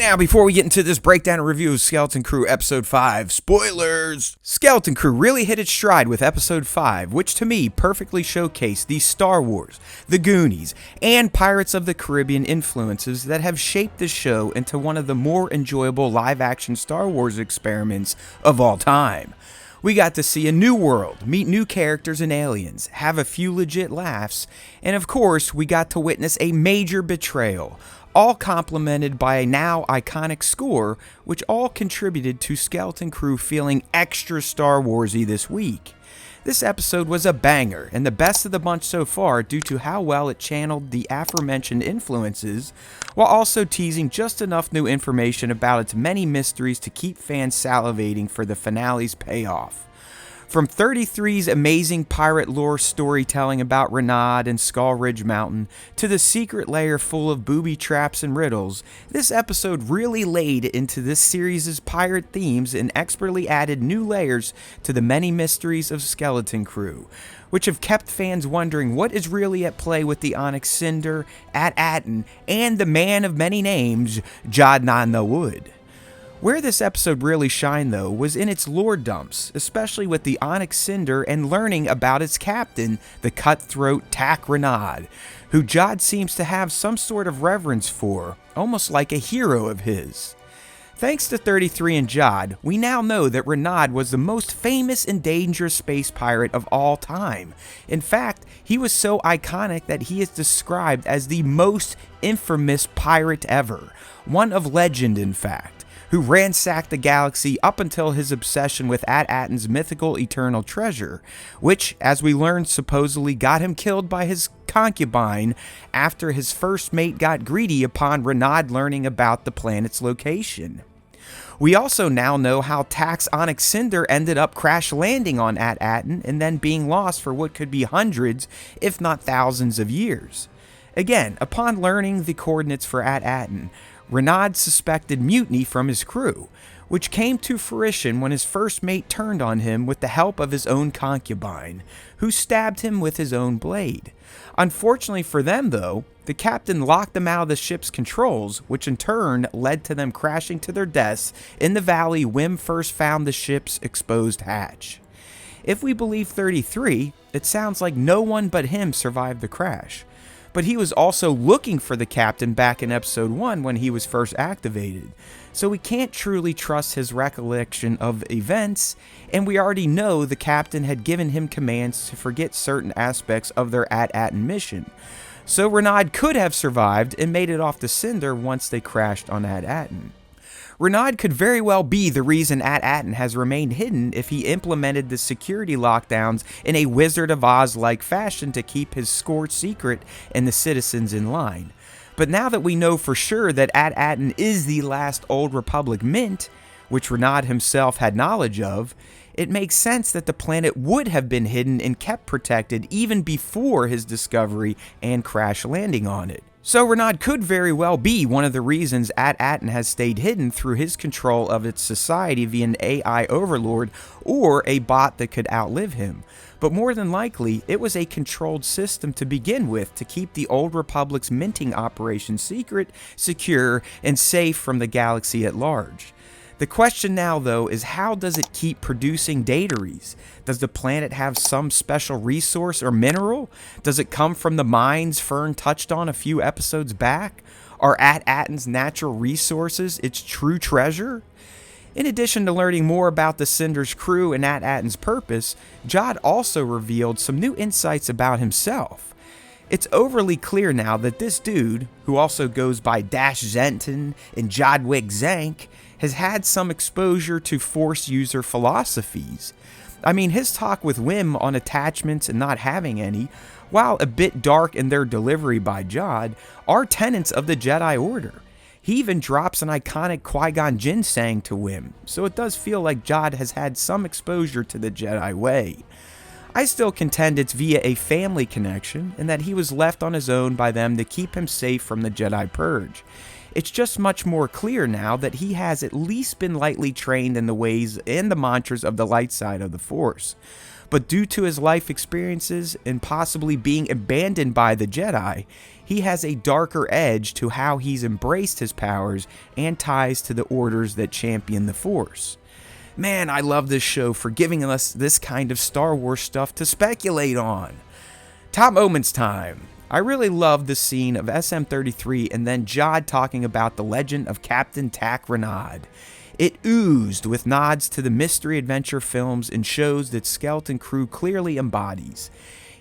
Now, before we get into this breakdown and review of Skeleton Crew Episode 5, spoilers! Skeleton Crew really hit its stride with Episode 5, which to me perfectly showcased the Star Wars, the Goonies, and Pirates of the Caribbean influences that have shaped the show into one of the more enjoyable live-action Star Wars experiments of all time. We got to see a new world, meet new characters and aliens, have a few legit laughs, and of course, we got to witness a major betrayal, all complemented by a now iconic score, which all contributed to Skeleton Crew feeling extra Star Wars-y this week. This episode was a banger, and the best of the bunch so far due to how well it channeled the aforementioned influences, while also teasing just enough new information about its many mysteries to keep fans salivating for the finale's payoff. From 33's amazing pirate lore storytelling about Rennod and Skull Ridge Mountain, to the secret lair full of booby traps and riddles, this episode really laid into this series' pirate themes and expertly added new layers to the many mysteries of Skeleton Crew, which have kept fans wondering what is really at play with the Onyx Cinder, At Attin, and the man of many names, Jedi the Wood. Where this episode really shined, though, was in its lore dumps, especially with the Onyx Cinder and learning about its captain, the cutthroat Tak Rennod, who Jod seems to have some sort of reverence for, almost like a hero of his. Thanks to 33 and Jod, we now know that Rennod was the most famous and dangerous space pirate of all time. In fact, he was so iconic that he is described as the most infamous pirate ever, one of legend in fact, who ransacked the galaxy up until his obsession with At Attin's mythical eternal treasure, which, as we learned, supposedly got him killed by his concubine after his first mate got greedy upon Rennod learning about the planet's location. We also now know how Tak's Onyx Cinder ended up crash landing on At Attin and then being lost for what could be hundreds, if not thousands of years. Again, upon learning the coordinates for At Attin, Rennod suspected mutiny from his crew, which came to fruition when his first mate turned on him with the help of his own concubine, who stabbed him with his own blade. Unfortunately for them, though, the captain locked them out of the ship's controls, which in turn led to them crashing to their deaths in the valley Wim first found the ship's exposed hatch. If we believe 33, it sounds like no one but him survived the crash. But he was also looking for the captain back in episode 1 when he was first activated, so we can't truly trust his recollection of events, and we already know the captain had given him commands to forget certain aspects of their At Attin mission, so Rennod could have survived and made it off the Cinder once they crashed on At Attin. Rennod could very well be the reason At Attin has remained hidden if he implemented the security lockdowns in a Wizard of Oz-like fashion to keep his score secret and the citizens in line. But now that we know for sure that At Attin is the last Old Republic mint, which Rennod himself had knowledge of, it makes sense that the planet would have been hidden and kept protected even before his discovery and crash landing on it. So Rennod could very well be one of the reasons At Attin has stayed hidden through his control of its society via an AI overlord or a bot that could outlive him. But more than likely, it was a controlled system to begin with to keep the Old Republic's minting operation secret, secure, and safe from the galaxy at large. The question now, though, is how does it keep producing dataries? Does the planet have some special resource or mineral? Does it come from the mines Fern touched on a few episodes back? Are At Attin's natural resources its true treasure? In addition to learning more about the Cinder's crew and At Attin's purpose, Jod also revealed some new insights about himself. It's overly clear now that this dude, who also goes by Dash Zenton and Jodwick Zank, has had some exposure to Force user philosophies. I mean, his talk with Wim on attachments and not having any, while a bit dark in their delivery by Jod, are tenets of the Jedi Order. He even drops an iconic Qui-Gon Jinn saying to Wim, so it does feel like Jod has had some exposure to the Jedi way. I still contend it's via a family connection, and that he was left on his own by them to keep him safe from the Jedi Purge. It's just much more clear now that he has at least been lightly trained in the ways and the mantras of the light side of the Force. but due to his life experiences and possibly being abandoned by the Jedi, he has a darker edge to how he's embraced his powers and ties to the orders that champion the Force. Man, I love this show for giving us this kind of Star Wars stuff to speculate on. Top moments time. I really love the scene of SM-33 and then Jod talking about the legend of Captain Tak Rennod. It oozed with nods to the mystery adventure films and shows that Skeleton Crew clearly embodies.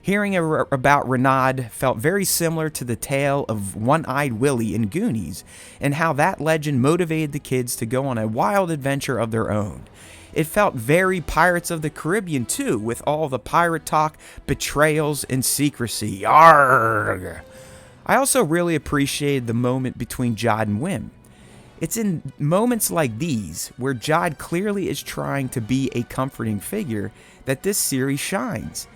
Hearing about Rennod felt very similar to the tale of One-Eyed Willie in Goonies, and how that legend motivated the kids to go on a wild adventure of their own. It felt very Pirates of the Caribbean too, with all the pirate talk, betrayals, and secrecy. Arrgh! I also really appreciated the moment between Jod and Wim. It's in moments like these, where Jod clearly is trying to be a comforting figure, that this series shines.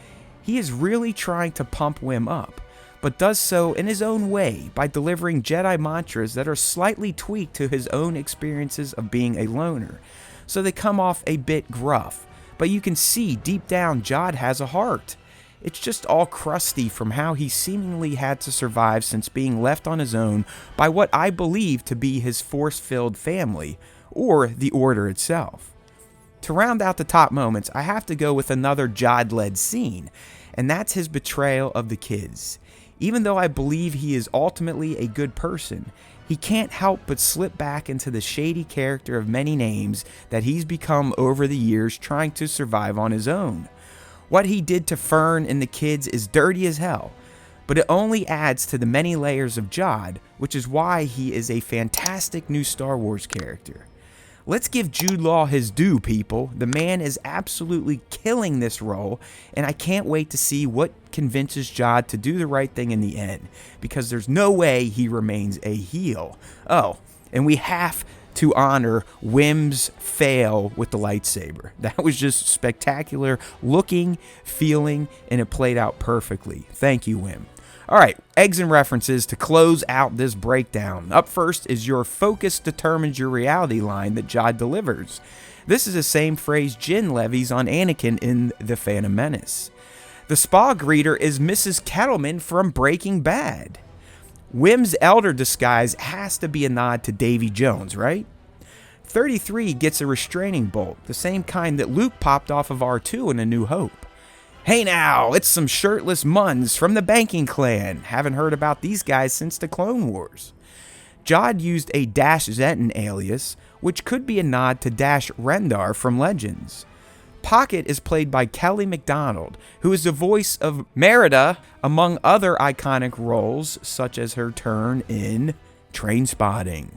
He is really trying to pump Wim up, but does so in his own way by delivering Jedi mantras that are slightly tweaked to his own experiences of being a loner, so they come off a bit gruff, but you can see deep down Jod has a heart. It's just all crusty from how he seemingly had to survive since being left on his own by what I believe to be his force-filled family, or the Order itself. To round out the top moments, I have to go with another Jod-led scene, and that's his betrayal of the kids. Even though I believe he is ultimately a good person, he can't help but slip back into the shady character of many names that he's become over the years trying to survive on his own. What he did to Fern and the kids is dirty as hell, but it only adds to the many layers of Jod, which is why he is a fantastic new Star Wars character. Let's give Jude Law his due, people. The man is absolutely killing this role, and I can't wait to see what convinces Jod to do the right thing in the end, because there's no way he remains a heel. Oh, and we have to honor Wim's fail with the lightsaber. That was just spectacular looking, feeling, and it played out perfectly. Thank you, Wim. Alright, eggs and references to close out this breakdown. Up first is your focus determines your reality line that Jod delivers. This is the same phrase Jyn levies on Anakin in The Phantom Menace. The spa greeter is Mrs. Kettleman from Breaking Bad. Wim's elder disguise has to be a nod to Davy Jones, right? 33 gets a restraining bolt, the same kind that Luke popped off of R2 in A New Hope. Hey now, it's some shirtless muns from the banking clan. Haven't heard about these guys since the Clone Wars. Jod used a Dash Zenton alias, which could be a nod to Dash Rendar from Legends. Pocket is played by Kelly MacDonald, who is the voice of Merida, among other iconic roles, such as her turn in Trainspotting.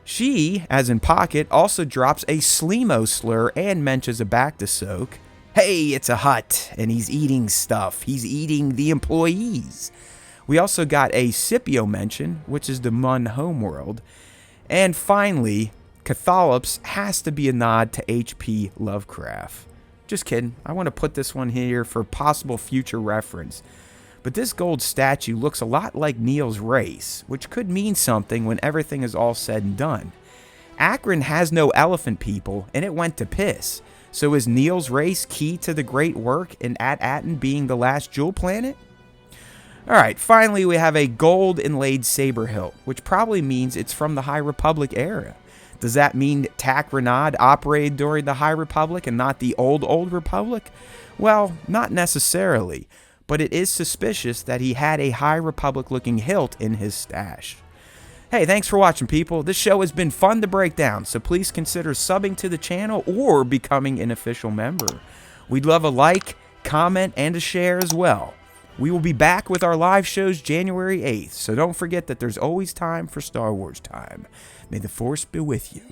She, as in Pocket, also drops a Sleemo slur and mentions a back to soak. Hey, it's a hut, and he's eating stuff. He's eating the employees. We also got a Scipio mention, which is the Mun homeworld. And finally, Cathalops has to be a nod to H.P. Lovecraft. Just kidding. I want to put this one here for possible future reference. But this gold statue looks a lot like Neil's race, which could mean something when everything is all said and done. Akron has no elephant people, and it went to piss. So is Neil's race key to the great work in At Attin being the last jewel planet? Alright, finally we have a gold inlaid saber hilt, which probably means it's from the High Republic era. Does that mean Tak Rennod operated during the High Republic and not the Old Republic? Well, not necessarily, but it is suspicious that he had a High Republic looking hilt in his stash. Hey, thanks for watching, people. This show has been fun to break down, so please consider subbing to the channel or becoming an official member. We'd love a like, comment, and a share as well. We will be back with our live shows January 8th, so don't forget that there's always time for Star Wars time. May the Force be with you.